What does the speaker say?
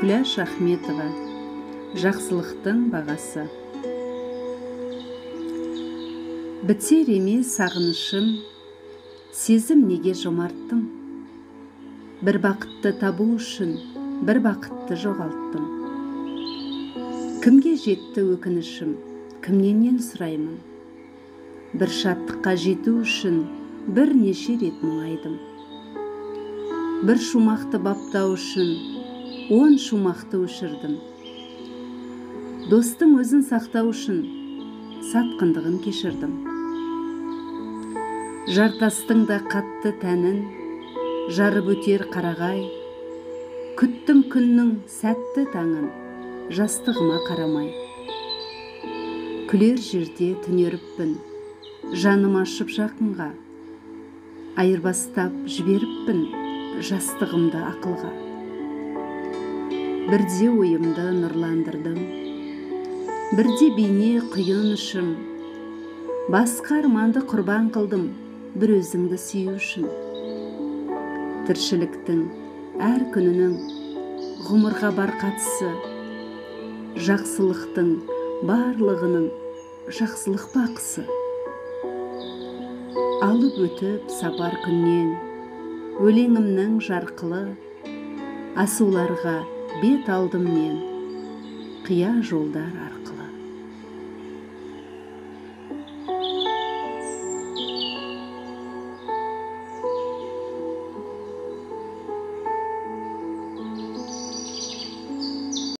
Күләш Ахметова. Жақсылықтың бағасы. Бітер емес сағынышым, сезім неге жомарттым? Бір бақытты табу үшін бір бақытты жоғалттым. Кімге жетті өкінішім, кімнен сұраймын? Бір шаттыққа жету үшін бірнеше рет мұңайдым. Бір шумақты баптау үшін 10 шумақты өшірдім. Достың өзін сақтау үшін сатқындығын кешірдім. Жартастың да қатты тәнін жарып өтер қарағай, күттім күннің сәтті таңын жастығыма қарамай. Күлер жерде түнеріппін, жаным ашып жақынға, айырбастап жіберіппін жастығымды ақылға. Бірде ойымды нұрландырдым, бірде бейне құйын ұшым, басқа арманды құрбан қылдым бір өзіңді сүю үшін. Тіршіліктің әр күнінің ғұмырға бар қатысы, жақсылықтың барлығының жақсылық бақысы. Алып өтіп сапар күннен өлеңімнің жарқылы, асуларға бет алдым мен қия жолдар арқылы.